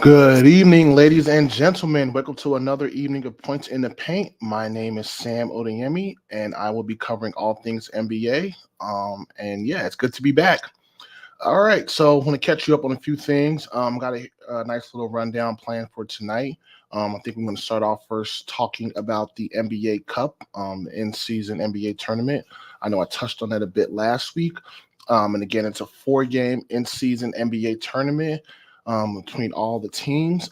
Good evening, ladies and gentlemen. Welcome to another evening of Points in the Paint. My name is Sam Odeyemi, and I will be covering all things NBA. And yeah, it's good to be back. All right, so I want to catch you up on a few things. Got a nice little rundown planned for tonight. I think I'm going to start off first talking about the NBA Cup, in-season NBA tournament. I know I touched on that a bit last week. And again, it's a four-game in-season NBA tournament between all the teams.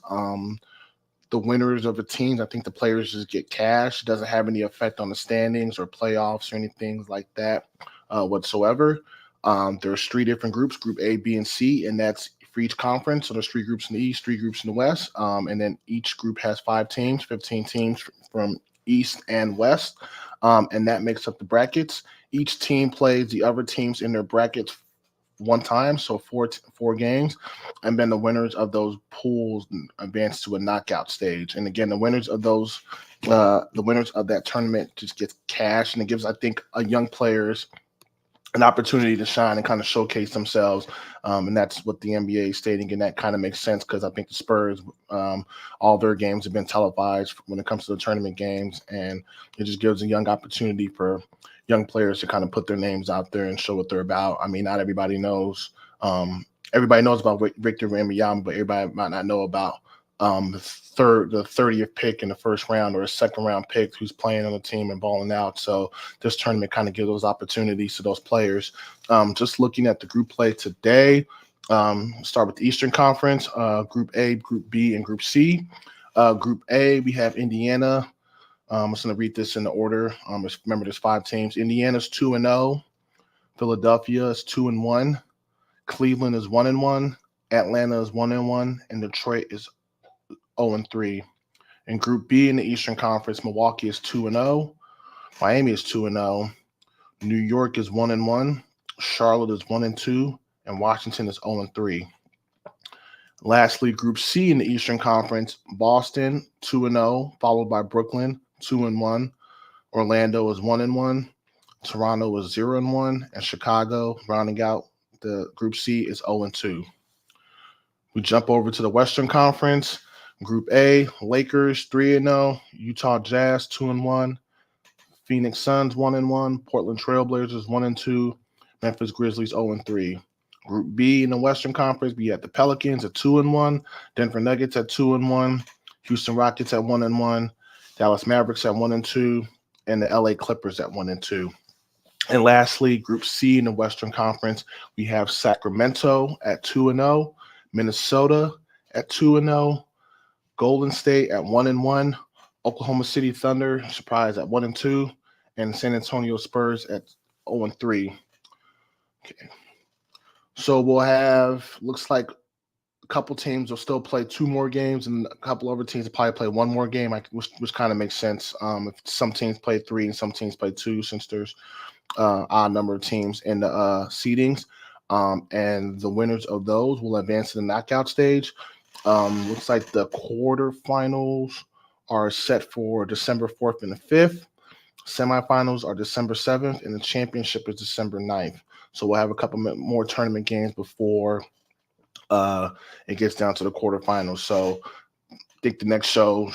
The winners of the teams, I think the players just get cash. It doesn't have any effect on the standings or playoffs or anything like that whatsoever. There's three different groups: Group A, B, and C, and that's for each conference. So there's three groups in the East, three groups in the West, and then each group has five teams, 15 teams from East and West, and that makes up the brackets. Each team plays the other teams in their brackets one time, so four games, and then the winners of those pools advance to a knockout stage. And again, the winners of that tournament just gets cash, and it gives, I think, a young players an opportunity to shine and kind of showcase themselves. And that's what the NBA is stating. And that kind of makes sense because I think the Spurs, all their games have been televised when it comes to the tournament games. And it just gives a young opportunity for young players to kind of put their names out there and show what they're about. I mean, not everybody knows. Everybody knows about Victor Wembanyama, but everybody might not know about the 30th pick in the first round or a second round pick who's playing on the team and balling out. So this tournament kind of gives those opportunities to those players. Just looking at the group play today, start with the Eastern Conference, Group A, Group B, and Group C. Group A, we have Indiana. I'm just going to read this in the order. Remember, there's five teams. Indiana's 2-0. Philadelphia is 2-1. Cleveland is 1-1. Atlanta is 1-1, and Detroit is 0-3. In Group B in the Eastern Conference, Milwaukee is 2-0. Miami is 2-0. New York is 1-1. Charlotte is 1-2, and Washington is 0-3. Lastly, Group C in the Eastern Conference, Boston 2-0, followed by Brooklyn 2-1. Orlando is 1-1. Toronto is 0-1, and Chicago, rounding out the Group C, is 0-2. We jump over to the Western Conference. Group A, Lakers 3-0, Utah Jazz 2-1, Phoenix Suns 1-1, Portland Trailblazers 1-2, Memphis Grizzlies 0-3. Group B in the Western Conference, we had the Pelicans at 2-1, Denver Nuggets at 2-1, Houston Rockets at 1-1, Dallas Mavericks at 1-2, and the LA Clippers at 1-2. And lastly, Group C in the Western Conference, we have Sacramento at 2-0, Minnesota at 2-0, Golden State at 1-1, Oklahoma City Thunder, surprise, at 1-2, and San Antonio Spurs at 0-3. Okay. So we'll have, looks like a couple teams will still play two more games, and a couple other teams will probably play one more game, which kind of makes sense. If some teams play three and some teams play two, since there's odd number of teams in the seedings. And the winners of those will advance to the knockout stage. Looks like the quarterfinals are set for December 4th and the 5th. Semifinals are December 7th, and the championship is December 9th. So we'll have a couple more tournament games before it gets down to the quarterfinals. So I think the next show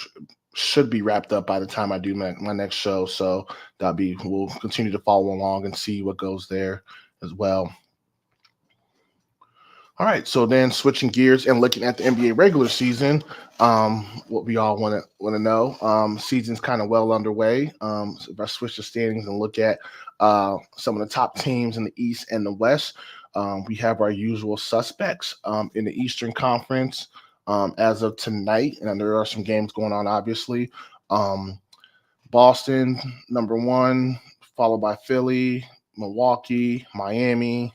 should be wrapped up by the time I do my next show. So we'll continue to follow along and see what goes there as well. All right, so then switching gears and looking at the NBA regular season, what we all want to know, season's kind of well underway. So if I switch the standings and look at some of the top teams in the East and the West, we have our usual suspects in the Eastern Conference as of tonight, and there are some games going on, obviously. Boston, number one, followed by Philly, Milwaukee, Miami.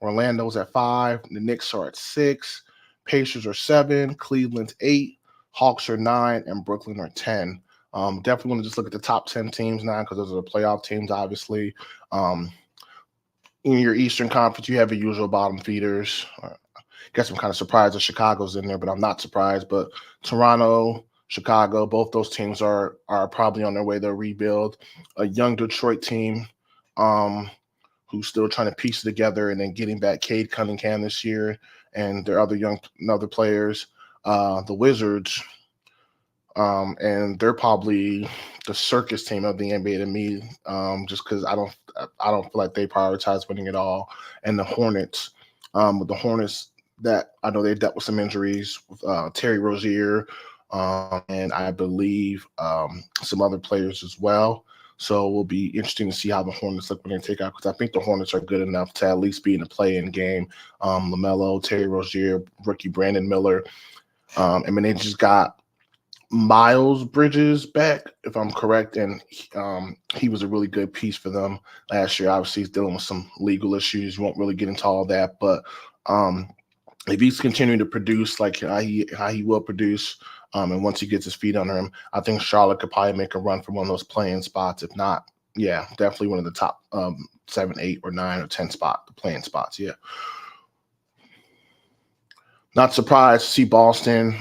Orlando's at 5. The Knicks are at 6. Pacers are 7. Cleveland's 8. Hawks are 9. And Brooklyn are 10. Definitely want to just look at the top 10 teams now because those are the playoff teams, obviously. In your Eastern Conference, you have your usual bottom feeders. I guess I'm kind of surprised that Chicago's in there, but I'm not surprised. But Toronto, Chicago, both those teams are probably on their way to rebuild. A young Detroit team, who's still trying to piece it together, and then getting back Cade Cunningham this year and their other players. the Wizards, and they're probably the circus team of the NBA to me, just because I don't feel like they prioritize winning it all. And the Hornets, with the Hornets, that I know they dealt with some injuries with Terry Rozier, and I believe some other players as well. So it will be interesting to see how the Hornets look when they take out, because I think the Hornets are good enough to at least be in the play-in game. LaMelo, Terry Rozier, rookie Brandon Miller. I mean, they just got Miles Bridges back, if I'm correct, and he was a really good piece for them last year. Obviously, he's dealing with some legal issues. Won't really get into all that, but um, if he's continuing to produce like how he will produce, and once he gets his feet under him, I think Charlotte could probably make a run for one of those playing spots. If not, yeah, definitely one of the top 7, 8, or 9 or 10 the playing spots. Yeah. Not surprised to see Boston,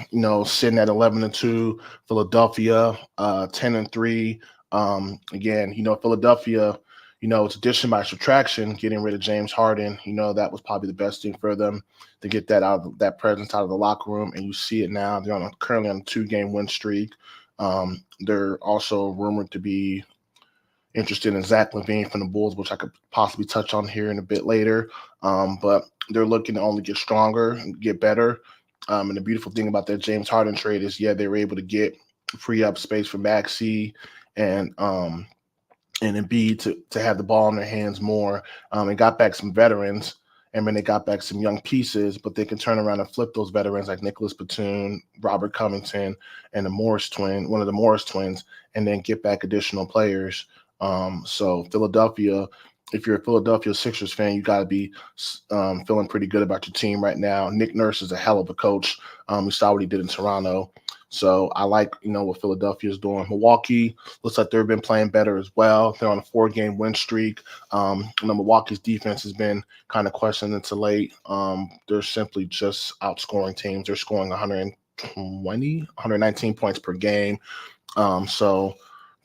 sitting at 11-2, Philadelphia, 10-3. Again, Philadelphia, it's addition by subtraction, getting rid of James Harden. That was probably the best thing for them to get that presence out of the locker room. And you see it now. They're currently on a 2-game win streak. They're also rumored to be interested in Zach LaVine from the Bulls, which I could possibly touch on here in a bit later. But they're looking to only get stronger and get better. And the beautiful thing about that James Harden trade is, they were able to free up space for Maxey and Embiid to have the ball in their hands more, and got back some veterans. And then they got back some young pieces, but they can turn around and flip those veterans like Nicholas Batum, Robert Covington, and one of the Morris twins, and then get back additional players. So Philadelphia, if you're a Philadelphia Sixers fan, you got to be feeling pretty good about your team right now. Nick Nurse is a hell of a coach. We saw what he did in Toronto. So I like, what Philadelphia is doing. Milwaukee looks like they've been playing better as well. They're on a 4-game win streak. Milwaukee's defense has been kind of questioned until late. They're simply just outscoring teams. They're scoring 119 points per game. So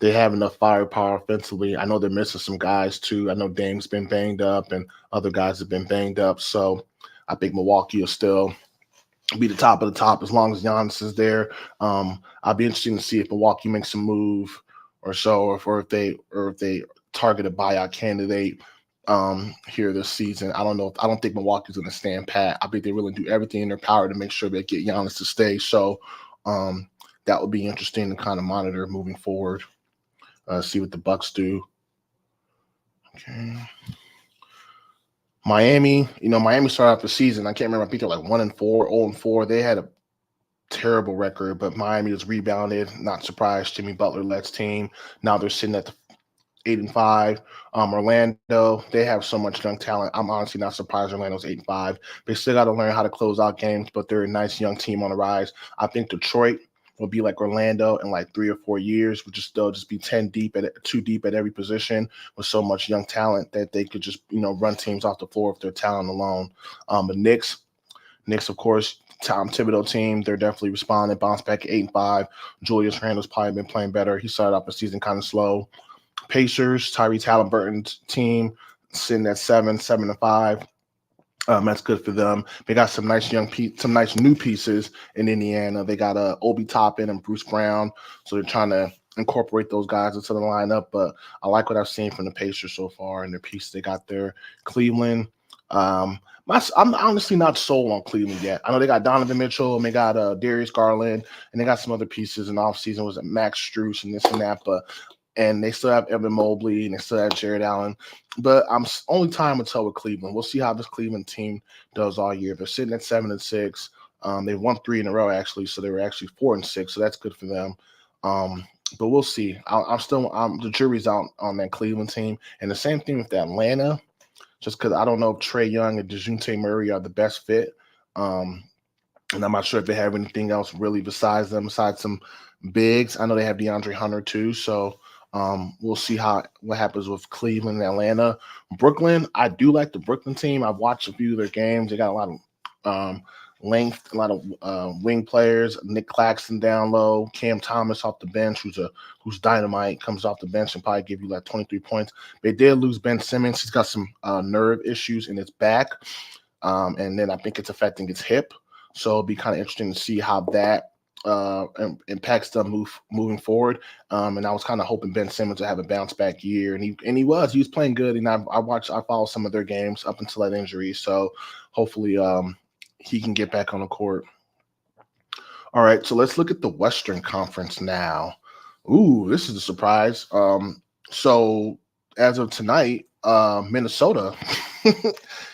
they have enough firepower offensively. I know they're missing some guys too. I know Dame's been banged up and other guys have been banged up. So I think Milwaukee will still be the top of the top as long as Giannis is there. I'll be interested to see if Milwaukee makes a move or so, or if they target a buyout candidate here this season. I don't know. I don't think Milwaukee's going to stand pat. I think they really do everything in their power to make sure they get Giannis to stay. So that would be interesting to kind of monitor moving forward. See what the Bucks do. Okay. Miami started off the season. I can't remember. I think they're like 1-4, 0-4. They had a terrible record, but Miami has rebounded. Not surprised. Jimmy Butler led his team. Now they're sitting at the 8-5. Orlando, they have so much young talent. I'm honestly not surprised Orlando's 8-5. They still got to learn how to close out games, but they're a nice young team on the rise. I think Detroit will be like Orlando in like 3 or 4 years, which is they'll just be 2 deep at every position with so much young talent that they could just, run teams off the floor with their talent alone. The Knicks, of course, Tom Thibodeau team, they're definitely responding, bounced back at 8-5. Julius Randle's probably been playing better. He started off the season kind of slow. Pacers, Tyrese Halliburton's team, sitting at 7-5. That's good for them. They got some nice new pieces in Indiana. They got Obi Toppin and Bruce Brown, so they're trying to incorporate those guys into the lineup. But I like what I've seen from the Pacers so far and their pieces they got there. Cleveland, I'm honestly not sold on Cleveland yet. I know they got Donovan Mitchell and they got Darius Garland and they got some other pieces in the offseason. Was it Max Strus and this and that, and they still have Evan Mobley and they still have Jared Allen. But I'm only time will tell with Cleveland. We'll see how this Cleveland team does all year. They're sitting at 7-6. They won 3 in a row actually, so they were actually 4-6. So that's good for them. But we'll see. The jury's out on that Cleveland team, and the same thing with Atlanta. Just because I don't know if Trae Young and DeJounte Murray are the best fit, and I'm not sure if they have anything else really besides them, besides some bigs. I know they have DeAndre Hunter too, so. We'll see what happens with Cleveland and Atlanta. Brooklyn, I do like the Brooklyn team. I've watched a few of their games. They got a lot of length, a lot of wing players. Nick Claxton down low, Cam Thomas off the bench, who's dynamite, comes off the bench and probably give you like 23 points. They did lose Ben Simmons. He's got some nerve issues in his back, and then I think it's affecting his hip. So it'll be kind of interesting to see how that impacts them moving forward. And I was kind of hoping Ben Simmons would have a bounce back year, and he was playing good. And I followed some of their games up until that injury, so hopefully he can get back on the court. All right, so let's look at the Western Conference now. Ooh, this is a surprise. So as of tonight, Minnesota,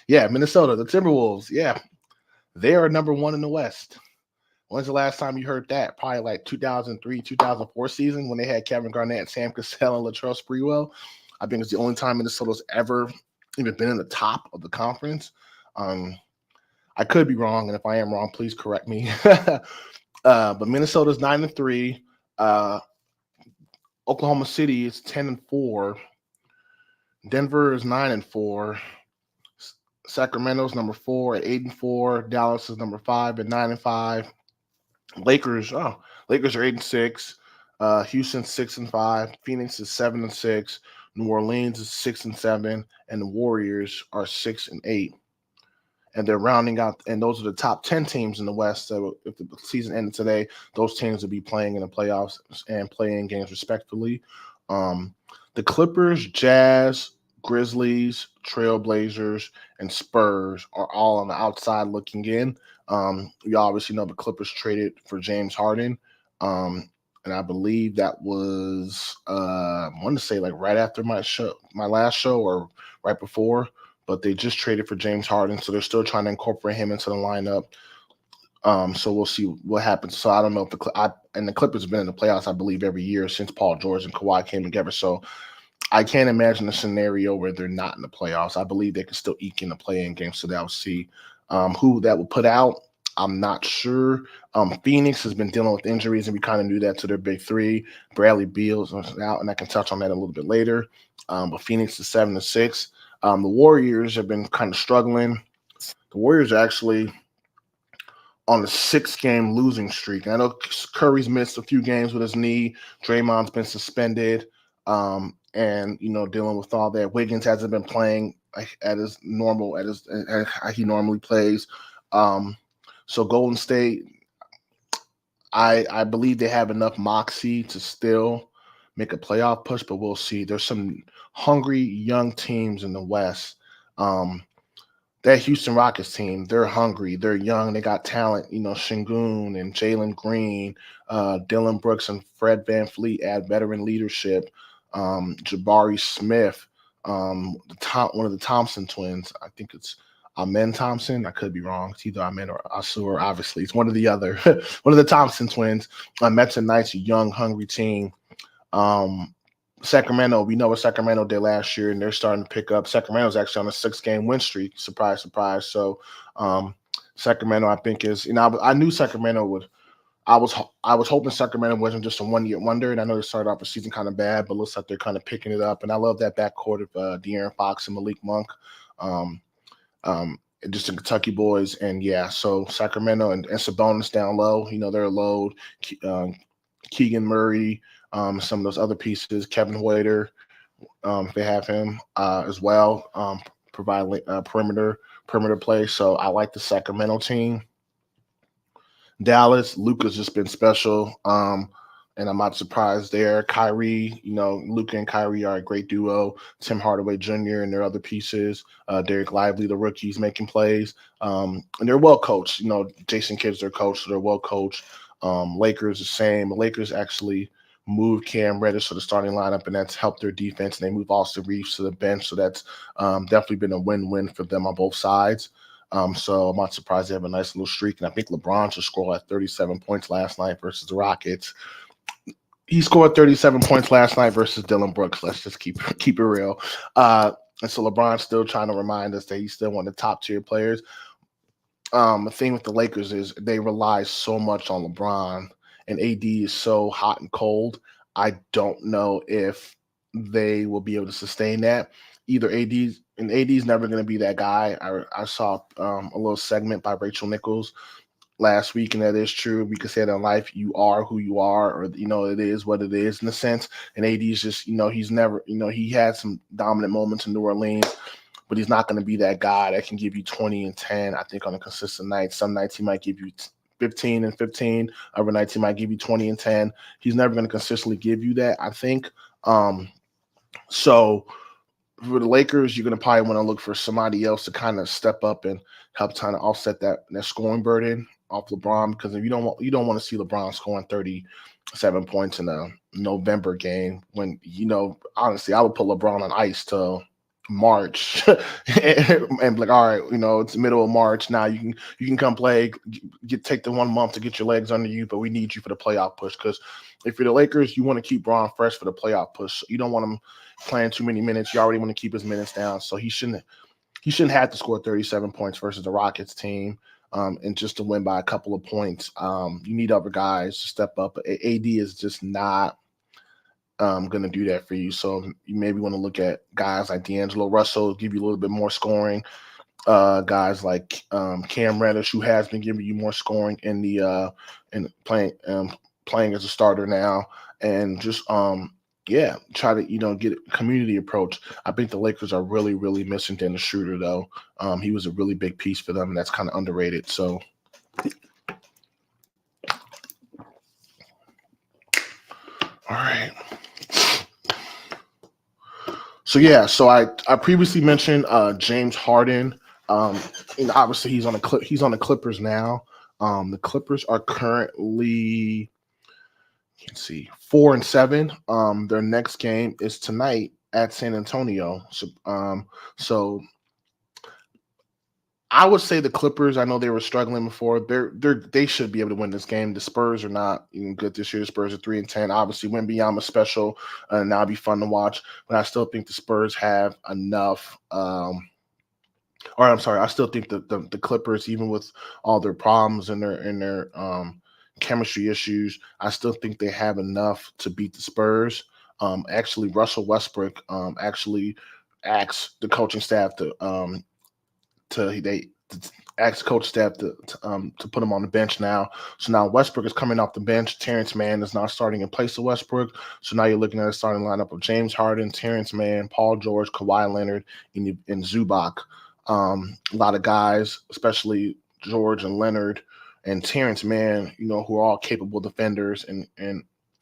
yeah, Minnesota, the Timberwolves, yeah, they are number one in the West. When's the last time you heard that? Probably like 2003, 2004 season when they had Kevin Garnett, Sam Cassell, and Latrell Sprewell. I think it's the only time Minnesota's ever even been in the top of the conference. Um, I could be wrong, and if I am wrong, please correct me. But Minnesota's 9-3. Uh, Oklahoma City is 10-4. Denver is 9-4. Sacramento's number 4 at 8-4. Dallas is number 5 at 9-5. Lakers are 8-6. Houston 6-5. Phoenix is 7-6. New Orleans is 6-7, and the Warriors are 6-8. And they're rounding out, and those are the top 10 teams in the West. So if the season ended today, those teams would be playing in the playoffs and playing games respectively. The Clippers, Jazz, Grizzlies, Trailblazers, and Spurs are all on the outside looking in. You obviously know the Clippers traded for James Harden. And I believe that was I want to say like right after my last show, or right before, but they just traded for James Harden, so they're still trying to incorporate him into the lineup. So we'll see what happens. So I don't know if the Clippers have been in the playoffs, I believe, every year since Paul George and Kawhi came together. So I can't imagine a scenario where they're not in the playoffs. I believe they can still eke in the play-in game. So that we'll see who that will put out. I'm not sure. Phoenix has been dealing with injuries, and we kind of knew that to their big three. Bradley Beal's out, and I can touch on that a little bit later. But Phoenix is 7-6. The Warriors have been kind of struggling. The Warriors are actually on a 6-game losing streak. And I know Curry's missed a few games with his knee. Draymond's been suspended, and dealing with all that. Wiggins hasn't been playing at his normal, how he normally plays. So Golden State, I believe they have enough moxie to still make a playoff push, but we'll see. There's some hungry young teams in the West. That Houston Rockets team, they're hungry. They're young. They got talent. Şengün and Jalen Green, Dylan Brooks and Fred VanVleet add veteran leadership. Jabari Smith, one of the Thompson twins. I think it's Amen Thompson. I could be wrong. It's either Amen or Asur. Obviously, it's one of the other. One of the Thompson twins. Mets and Knights, a young, hungry team. Sacramento, we know what Sacramento did last year, and they're starting to pick up. Sacramento's actually on a 6-game win streak. Surprise, surprise. So Sacramento, I think, is I knew Sacramento would. I was hoping Sacramento wasn't just a one-year wonder, and I know they started off the season kind of bad, but looks like they're kind of picking it up. And I love that backcourt of De'Aaron Fox and Malik Monk. Just the Kentucky boys, and yeah, so Sacramento and Sabonis down low. They're a load. Keegan Murray, some of those other pieces. Kevin Huerter, if they have him as well, provide perimeter play. So I like the Sacramento team. Dallas, Luka's just been special. And I'm not surprised there. Kyrie, Luka and Kyrie are a great duo. Tim Hardaway Jr. and their other pieces. Derek Lively, the rookies, making plays. And they're well coached. Jason Kidd's their coach, so they're well coached. Lakers the same. The Lakers actually moved Cam Reddish to the starting lineup, and that's helped their defense. And they moved Austin Reeves to the bench, so that's definitely been a win-win for them on both sides. So I'm not surprised they have a nice little streak. And I think LeBron just scored 37 points last night versus the Rockets. He scored 37 points last night versus Dylan Brooks. Let's just keep it real. And so LeBron's still trying to remind us that he's still one of the top-tier players. The thing with the Lakers is they rely so much on LeBron, and AD is so hot and cold. I don't know if they will be able to sustain that. Either AD's never going to be that guy. I saw a little segment by Rachel Nichols last week, and that is true. We could say that in life, you are who you are, or it is what it is in a sense. And AD is just, he's never, he had some dominant moments in New Orleans, but he's not going to be that guy that can give you 20 and 10. I think on a consistent night, some nights he might give you 15 and 15. Other nights he might give you 20 and 10. He's never going to consistently give you that, I think. So for the Lakers, you're going to probably want to look for somebody else to kind of step up and help kind of offset that scoring burden off LeBron, because if you don't want to see LeBron scoring 37 points in a November game when, honestly, I would put LeBron on ice till March and be like, all right, it's the middle of March now. You can come play, take the 1 month to get your legs under you, but we need you for the playoff push, because if you're the Lakers, you want to keep Bron fresh for the playoff push. You don't want him playing too many minutes. You already want to keep his minutes down, so he shouldn't have to score 37 points versus the Rockets team. And just to win by a couple of points, you need other guys to step up. AD is just not going to do that for you. So you maybe want to look at guys like D'Angelo Russell, give you a little bit more scoring. Guys like Cam Reddish, who has been giving you more scoring in the playing as a starter now, and just try to get a community approach. I think the Lakers are really, really missing Dennis Schroeder, though. He was a really big piece for them, and that's kind of underrated. So, all right. So I previously mentioned James Harden. And obviously he's on the Clippers now. The Clippers are currently, 4-7. Their next game is tonight at San Antonio. So I would say the Clippers, I know they were struggling before. They should be able to win this game. The Spurs are not even good this year. The Spurs are 3-10. Obviously, Wembanyama special, and that'll be fun to watch. But I still think the Spurs have enough. I still think the Clippers, even with all their problems and their chemistry issues, I still think they have enough to beat the Spurs. Actually, Russell Westbrook actually asked the coaching staff to ask the coach staff to put him on the bench now. So now Westbrook is coming off the bench. Terrence Mann is now starting in place of Westbrook. So now you're looking at a starting lineup of James Harden, Terrence Mann, Paul George, Kawhi Leonard, and Zubac. A lot of guys, especially George and Leonard and Terrence Mann, who are all capable defenders and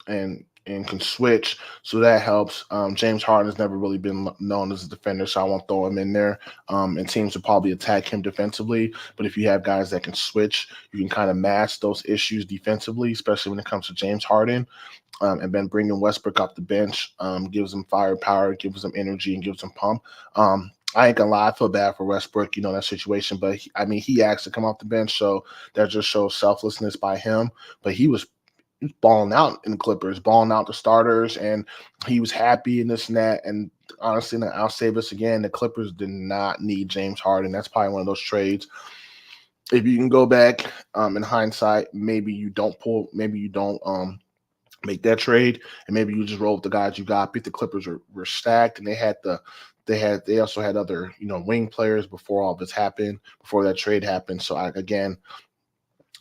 can switch, so that helps. James Harden has never really been known as a defender, so I won't throw him in there. And teams will probably attack him defensively, but if you have guys that can switch, you can kind of mask those issues defensively, especially when it comes to James Harden. And then bringing Westbrook off the bench gives him firepower, gives him energy, and gives him pump. I ain't gonna lie, I feel bad for Westbrook, in that situation, but he asked to come off the bench, so that just shows selflessness by him. But he was balling out in the Clippers, balling out the starters, and he was happy in this and that. And honestly, I'll say this again, the Clippers did not need James Harden. That's probably one of those trades. If you can go back in hindsight, maybe you don't make that trade, and maybe you just roll with the guys you got. But the Clippers were stacked, and they also had other wing players before all this happened, before that trade happened. So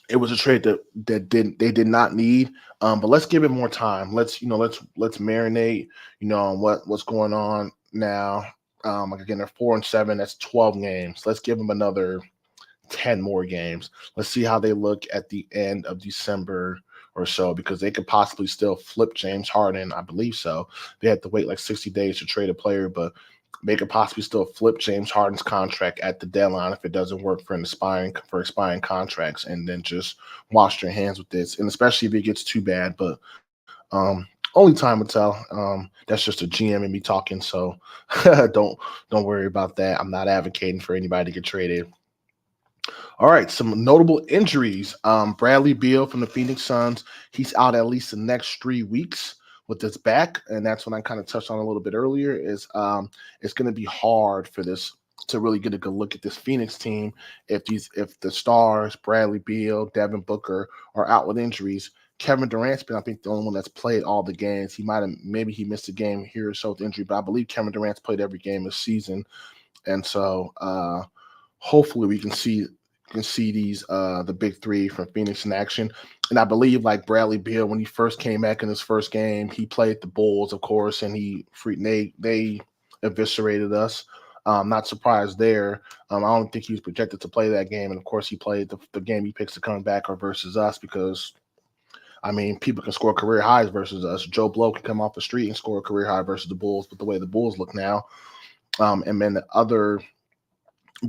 it was a trade that they did not need. But let's give it more time. Let's marinate, on what's going on now. Again, they're 4-7. That's 12 games. Let's give them another 10 more games. Let's see how they look at the end of December or so, because they could possibly still flip James Harden. I believe so. They had to wait like 60 days to trade a player, but they could possibly still flip James Harden's contract at the deadline if it doesn't work for expiring contracts, and then just wash their hands with this. And especially if it gets too bad, but only time will tell. That's just a GM and me talking, so don't worry about that. I'm not advocating for anybody to get traded. All right, some notable injuries. Bradley Beal from the Phoenix Suns, he's out at least the next 3 weeks with his back, and that's what I kind of touched on a little bit earlier, is it's going to be hard for this to really get a good look at this Phoenix team if the stars, Bradley Beal, Devin Booker, are out with injuries. Kevin Durant's been, I think, the only one that's played all the games. Maybe he missed a game here or so with injury, but I believe Kevin Durant's played every game this season. And so hopefully we can see these the big three from Phoenix in action. And I believe, like Bradley Beal, when he first came back in his first game, he played the Bulls, of course, and they eviscerated us. Not surprised there. I don't think he was projected to play that game, and of course, he played the game he picks to come back or versus us because I mean, people can score career highs versus us. Joe Blow can come off the street and score a career high versus the Bulls, but the way the Bulls look now. And then the other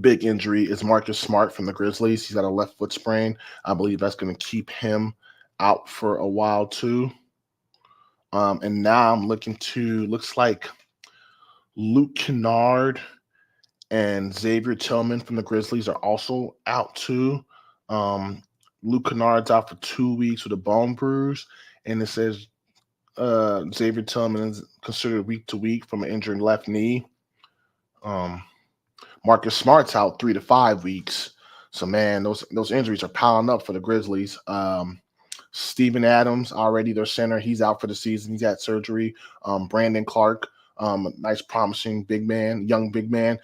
big injury is Marcus Smart from the Grizzlies. He's got a left foot sprain. I believe that's going to keep him out for a while too. And now I'm looks like Luke Kennard and Xavier Tillman from the Grizzlies are also out too. Luke Kennard's out for 2 weeks with a bone bruise, and it says Xavier Tillman is considered week to week from an injured left knee. Marcus Smart's out 3 to 5 weeks. So man, those injuries are piling up for the Grizzlies. Steven Adams, already their center, he's out for the season. He's had surgery. Brandon Clark, nice promising big man, young big man.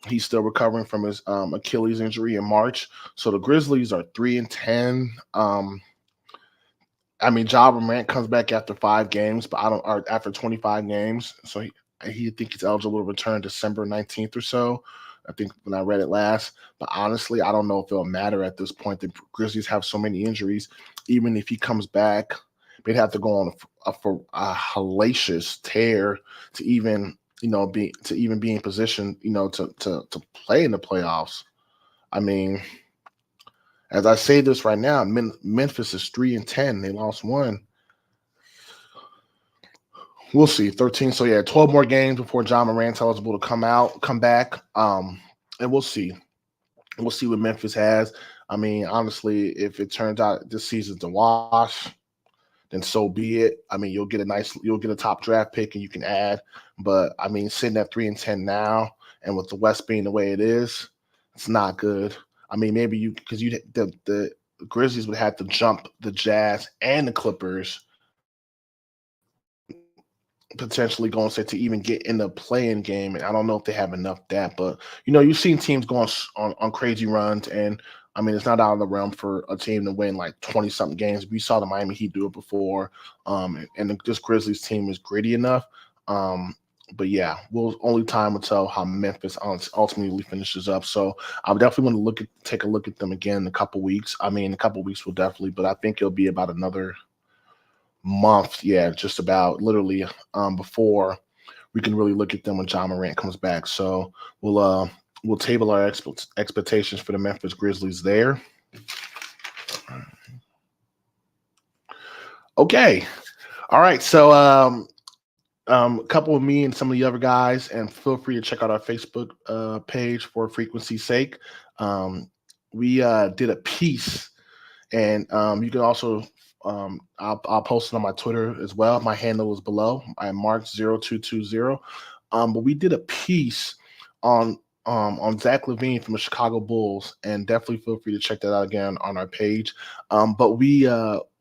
He's still recovering from his Achilles injury in March. So the Grizzlies are 3-10. I mean, Ja Morant comes back after 5 games, but or after 25 games. So he think he's eligible to return December 19th or so. I think when I read it last. But honestly, I don't know if it'll matter at this point. The Grizzlies have so many injuries. Even if he comes back, they'd have to go on a hellacious tear to even be in position, to play in the playoffs. I mean, as I say this right now, Memphis is 3-10. They lost 1. We'll see. 13. So yeah, 12 more games before Ja Morant's eligible to come back. And we'll see. We'll see what Memphis has. I mean, honestly, if it turns out this season's a wash, then so be it. I mean, you'll get a top draft pick and you can add. But I mean, sitting at 3-10 now, and with the West being the way it is, it's not good. I mean, maybe the Grizzlies would have to jump the Jazz and the Clippers, potentially going to even get in the playing game. And I don't know if they have enough that, but you've seen teams going on crazy runs, and I mean, it's not out of the realm for a team to win like 20-something games. We saw the Miami Heat do it before, and this Grizzlies team is gritty enough. But yeah, only time will tell how Memphis ultimately finishes up. So I would definitely want to take a look at them again in a couple weeks. I mean, a couple weeks will definitely, but I think it'll be about another month. Yeah, just about literally before we can really look at them when Ja Morant comes back. So we'll table our expectations for the Memphis Grizzlies there. Okay. All right. So a couple of me and some of the other guys, and feel free to check out our Facebook page for frequency's sake. We did a piece, and you can also I'll post it on my Twitter as well. My handle is below. I'm Mark0220. But we did a piece on Zach LaVine from the Chicago Bulls, and definitely feel free to check that out again on our page. But we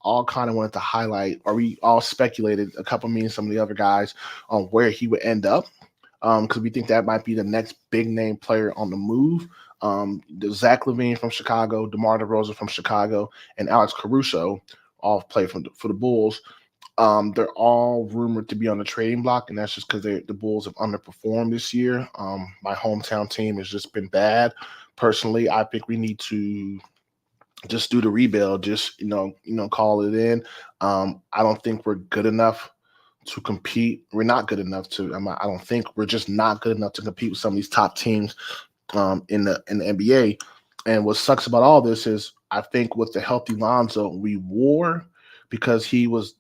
all kind of wanted to highlight, or we all speculated, a couple me and some of the other guys, on where he would end up, because we think that might be the next big name player on the move. The Zach LaVine from Chicago, DeMar DeRozan from Chicago, and Alex Caruso all play for the Bulls. They're all rumored to be on the trading block, and that's just because the Bulls have underperformed this year. My hometown team has just been bad. Personally, I think we need to just do the rebuild, just call it in. I don't think we're good enough to compete. We're not good enough to. I don't think we're just not good enough to compete with some of these top teams in the NBA. And what sucks about all this is I think with the healthy Lonzo, we wore, because he was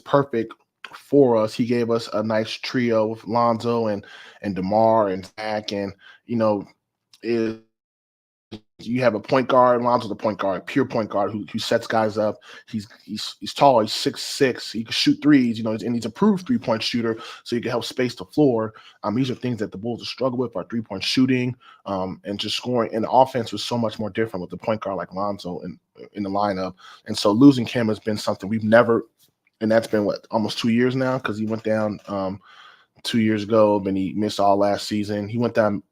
perfect for us. He gave us a nice trio with Lonzo and DeMar and Zach, and you have a point guard, Lonzo's the point guard, pure point guard who sets guys up. He's tall, he's 6'6", he can shoot threes, and he's a proved 3-point shooter, so he can help space the floor. These are things that the Bulls have struggled with, are 3-point shooting, and just scoring. And the offense was so much more different with the point guard like Lonzo in the lineup. And so losing Kim has been something we've never, and that's been almost 2 years now, because he went down 2 years ago, and he missed all last season. He went down.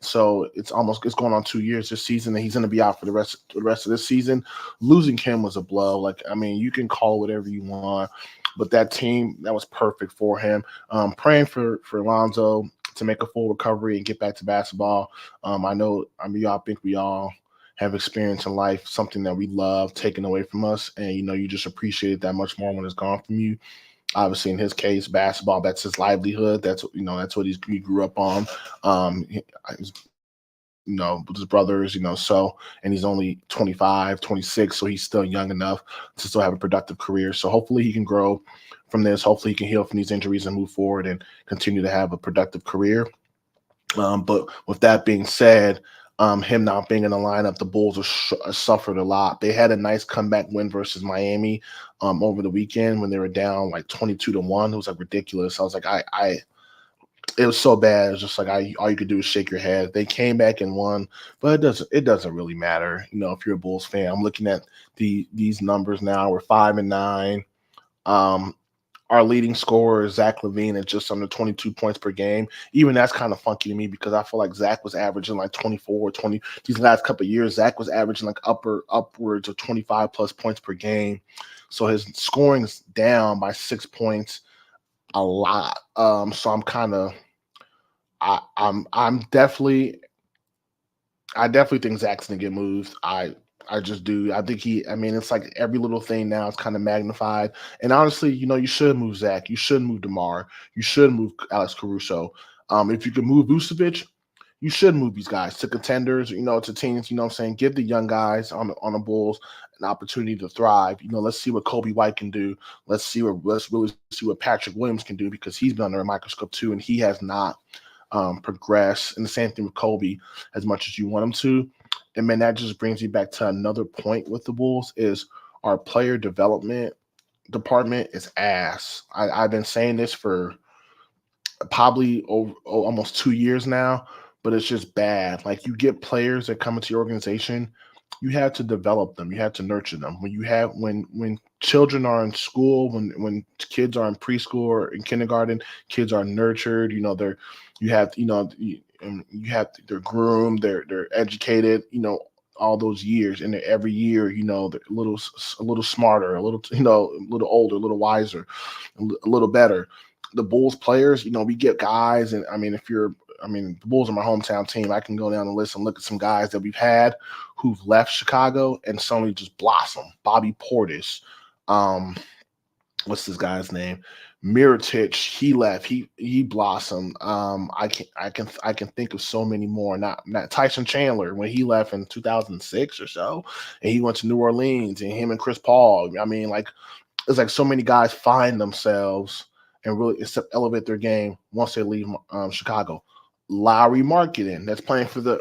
So it's going on 2 years this season, and he's going to be out for the rest of this season. Losing him was a blow. You can call whatever you want, but that team, that was perfect for him. Praying for Lonzo to make a full recovery and get back to basketball. I think we all have experienced in life something that we love taken away from us, and you just appreciate it that much more when it's gone from you. Obviously, in his case, basketball, that's his livelihood. That's what he grew up on. His, with his brothers, so, and he's only 25, 26, so he's still young enough to still have a productive career. So hopefully he can grow from this. Hopefully he can heal from these injuries and move forward and continue to have a productive career. But with that being said, him not being in the lineup, the Bulls are suffered a lot. They had a nice comeback win versus Miami over the weekend when they were down like 22-1. It was like ridiculous. I was like, it was so bad. It was just like all you could do is shake your head. They came back and won, but it doesn't really matter. If you're a Bulls fan, I'm looking at these numbers now. We're 5-9. Our leading scorer is Zach LaVine at just under 22 points per game. Even that's kind of funky to me because I feel like Zach was averaging like 24 or 20. These last couple of years, Zach was averaging like upwards of 25 plus points per game. So his scoring is down by 6 points, a lot. So I'm kind of, I'm definitely, I definitely think Zach's gonna get moved. I just do. I think it's like every little thing now is kind of magnified. And honestly, you should move Zach. You should move DeMar. You should move Alex Caruso. If you can move Vucevic, you should move these guys to contenders, to teams, what I'm saying? Give the young guys on the Bulls an opportunity to thrive. Let's see what Kobe White can do. Let's really see what Patrick Williams can do because he's been under a microscope too, and he has not progressed. And the same thing with Kobe as much as you want him to. And man, that just brings me back to another point with the Bulls is our player development department is ass. I've been saying this for probably almost 2 years now, but it's just bad. Like you get players that come into your organization, you have to develop them. You have to nurture them. When children are in school, when kids are in preschool or in kindergarten, kids are nurtured. They're groomed, they're educated. All those years, and every year, they're a little smarter, a little older, a little wiser, a little better. The Bulls players, we get guys, and the Bulls are my hometown team. I can go down the list and look at some guys that we've had who've left Chicago and suddenly just blossom. Bobby Portis, what's this guy's name? Mirotic, he left. He blossomed. I can think of so many more. Not Tyson Chandler when he left in 2006 or so, and he went to New Orleans, and him and Chris Paul. It's like so many guys find themselves and really elevate their game once they leave Chicago. Lauri Markkanen, that's playing for the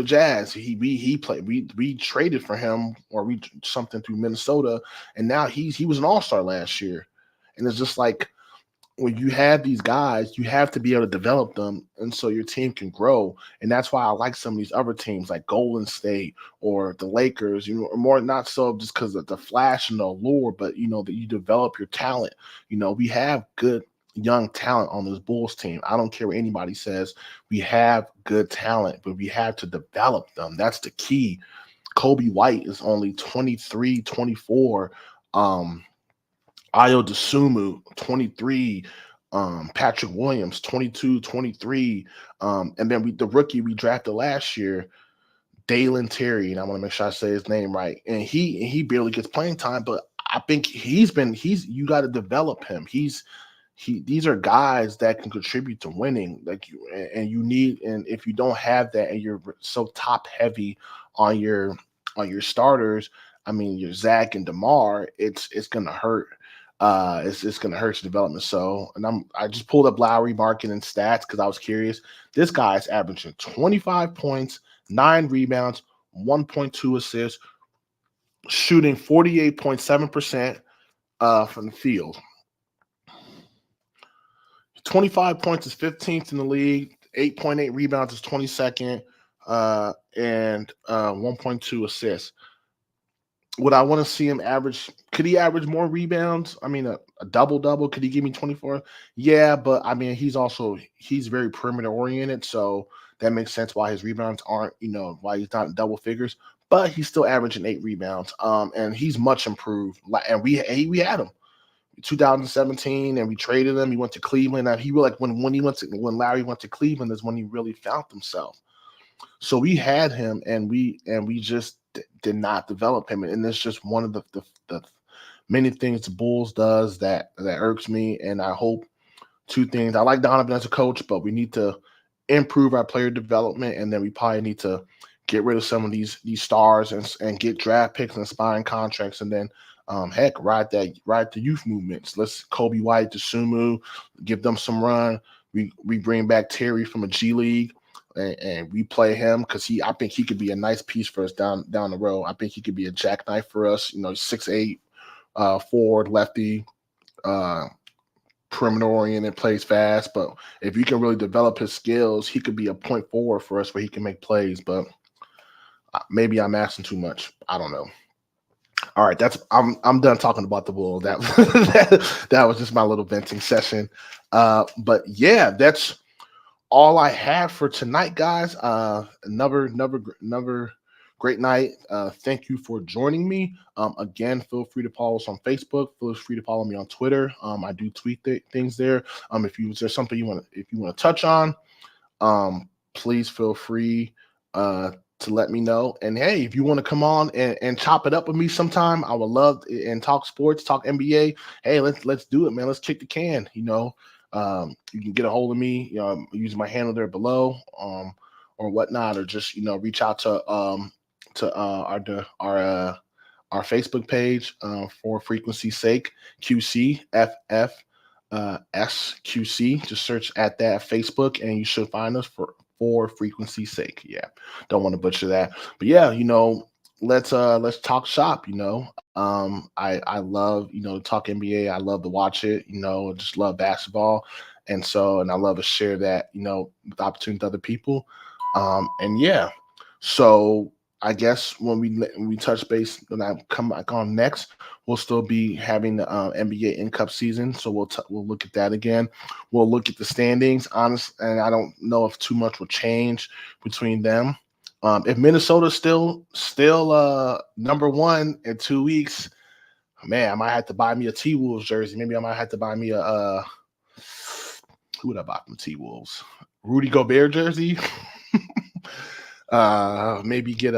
Jazz. We traded for him or we something through Minnesota, and now he was an all-star last year. And it's just like when you have these guys, you have to be able to develop them, and so your team can grow. And that's why I like some of these other teams like Golden State or the Lakers. More not so just because of the flash and the allure, but that you develop your talent. We have good young talent on this Bulls team. I don't care what anybody says. We have good talent, but we have to develop them. That's the key. Kobe White is only 23, 24. Ayo Dosunmu, 23. Patrick Williams, 22, 23. And then the rookie we drafted last year, Dalen Terry, and I want to make sure I say his name right. And he barely gets playing time, but I think you got to develop him. These are guys that can contribute to winning. And if you don't have that and you're so top heavy on your starters, your Zach and DeMar, it's gonna hurt. It's gonna hurt your development. So, and I just pulled up Lauri Markkanen stats because I was curious. This guy is averaging 25 points, 9 rebounds, 1.2 assists, shooting 48.7% from the field. 25 points is 15th in the league. 8.8 rebounds is 22nd, and 1.2 assists. Would I want to see him average? Could he average more rebounds? A double-double. Could he give me 24? Yeah, but he's very perimeter oriented, so that makes sense why his rebounds aren't, why he's not in double figures. But he's still averaging 8 rebounds. And he's much improved. And we had him. 2017, and we traded him. He went to Cleveland. And he really, like when Larry went to Cleveland is when he really found himself. So we had him, and we just did not develop him, and it's just one of the many things the Bulls does that irks me. And I hope two things. I like Donovan as a coach, but we need to improve our player development, and then we probably need to get rid of some of these stars and get draft picks and aspiring contracts, and then heck, ride the youth movements. Let's Kobe White, Sumu, give them some run. We bring back Terry from a G League, and we play him because I think he could be a nice piece for us down the road. I think he could be a jackknife for us. 6'8", forward, lefty, perimeter oriented, plays fast. But if you can really develop his skills, he could be a point forward for us where he can make plays. But maybe I'm asking too much. I don't know. All right, I'm done talking about the Bulls. That was just my little venting session. But yeah, that's all I have for tonight, guys. Another great night. Thank you for joining me. Again, feel free to follow us on Facebook. Feel free to follow me on Twitter. I do tweet things there. If there's something you want to touch on, please feel free to let me know. And hey, if you want to come on and chop it up with me sometime, I would love to, and talk sports, talk NBA. Hey, let's do it, man. Let's kick the can. You can get a hold of me, using my handle there below, or whatnot, or just reach out to our Facebook page, for frequency's sake, QCFF SQC. Just search at that Facebook, and you should find us for frequency's sake. Yeah, don't want to butcher that, but yeah, let's talk shop. I love to talk NBA. I love to watch it. Just love basketball, and I love to share that with opportunity to other people. And yeah, so I guess when we touch base, when I come back on next, we'll still be having the NBA in-cup season. So we'll look at that again. We'll look at the standings, honest, and I don't know if too much will change between them. If Minnesota's still number one in 2 weeks, man, I might have to buy me a T-Wolves jersey. Maybe I might have to buy me a who would I buy from T-Wolves? Rudy Gobert jersey. Maybe get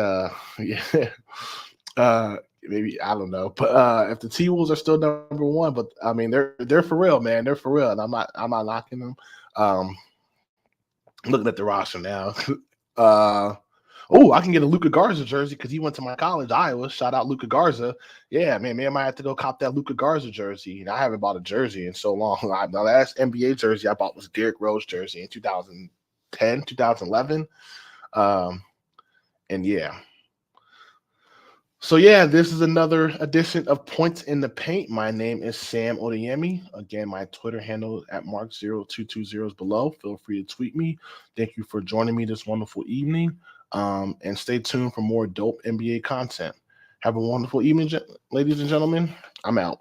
maybe, I don't know, but if the T-Wolves are still number one, but I mean they're for real, man. They're for real, and I'm not knocking them. Looking at the roster now. I can get a Luka Garza jersey because he went to my college, Iowa. Shout out Luka Garza. Yeah, man, I might have to go cop that Luka Garza jersey. And I haven't bought a jersey in so long. The last NBA jersey I bought was Derrick Rose jersey in 2010, 2011. And yeah. So yeah, this is another edition of Points in the Paint. My name is Sam Odeyemi. Again, my Twitter handle at Mark0220 is below. Feel free to tweet me. Thank you for joining me this wonderful evening. And stay tuned for more dope NBA content. Have a wonderful evening, ladies and gentlemen. I'm out.